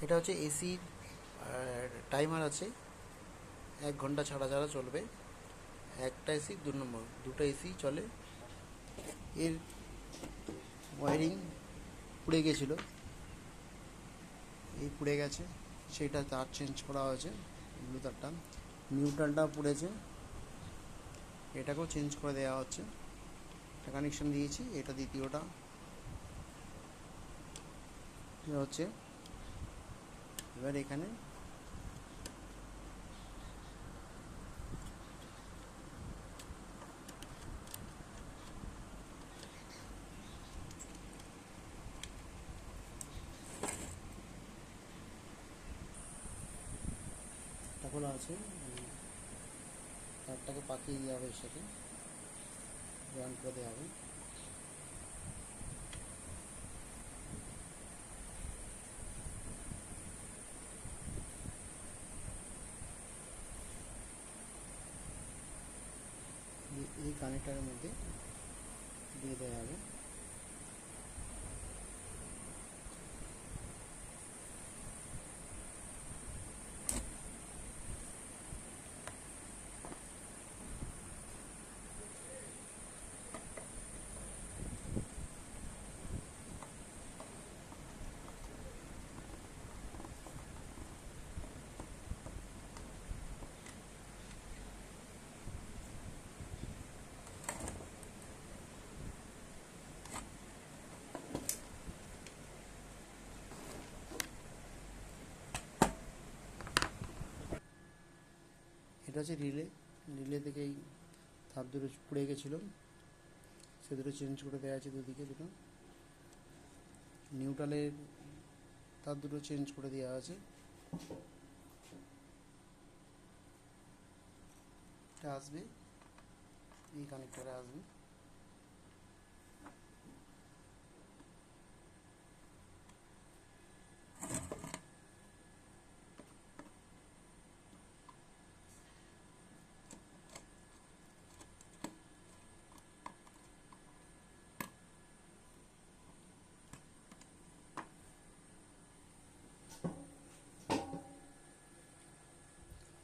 এটা হচ্ছে AC timer আছে, 1 ঘন্টা ছাড়া ছাড়া চলবে। একটা এসি, 2 নম্বর দুটো এসি চলে। এর ওয়ারিং পুড়ে গেছিলো, এই পুড়ে গেছে, সেটা তার চেঞ্জ করা হয়েছে। ব্লু তারটা, নিউট্রালটা পুড়েছে, এটাকেও চেঞ্জ করে দেওয়া হচ্ছে। একটা কানেকশান দিয়েছি, এটা দ্বিতীয়টা হচ্ছে। এবার এখানে খোলা আছে, তারটাকে পাকিয়ে দেওয়া হবে, এর সাথে জয়েন করে দেওয়া হবে। এই কানেক্টারের মধ্যে দিয়ে দেওয়া হবে। এটা হচ্ছে রিলে, রিলে থেকে এই তার দুটো পুড়ে গেছিলো, সে দুটো চেঞ্জ করে দেওয়া আছে, দুদিকে দুটো। নিউট্রালের তার দুটো চেঞ্জ করে দেওয়া আছে। এটা আসবে, এই কানেক্টারে আসবে।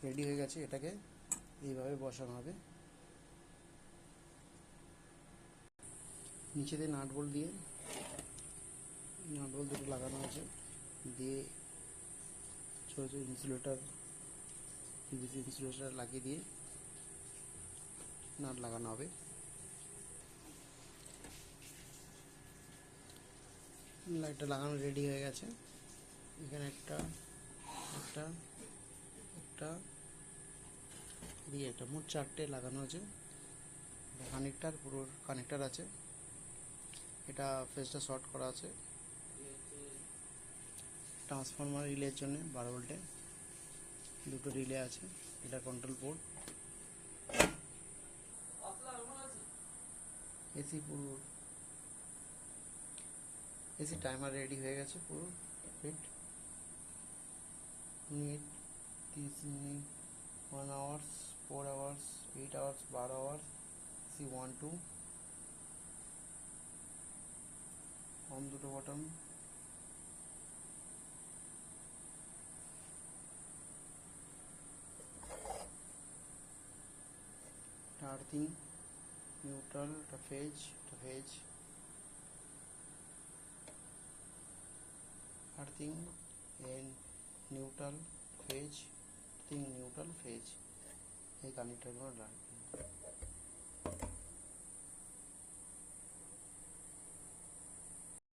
রেডি হয়ে গেছে, এটাকে এইভাবে বসানো হবে। নিচেতে নাট বোল্ট দিয়ে, নাট বোল্ট দুটো লাগানো আছে, দিয়ে ছোটো ছোটো ইনসুলেটর, পিভিসি ইনসুলেটর লাগিয়ে দিয়ে নাট লাগানো হবে। লাইটটা লাগানো রেডি হয়ে গেছে। এখানে একটা একটা একটা দিয়ে একটা, মোট 4টে লাগানো আছে। কানেক্টার, পুরো কানেক্টার আছে। এটা ফেসটা শর্ট করা আছে। ট্রান্সফরমার রিলের জন্য 12 ভোল্টে দুটো রিলে আছে। এটা কন্ট্রোল পোর্ট। এসি পুরো এসি টাইমার রেডি হয়ে গেছে পুরো fit. Minute, 30 minute, 1 hours, 4 hours, 8 hours, 12 hours. C 1 2 on দুটো button. Earthing, neutral, phase, earthing and neutral, phase, earthing, neutral, phase. এই কানেক্টারগুলো লাগবে।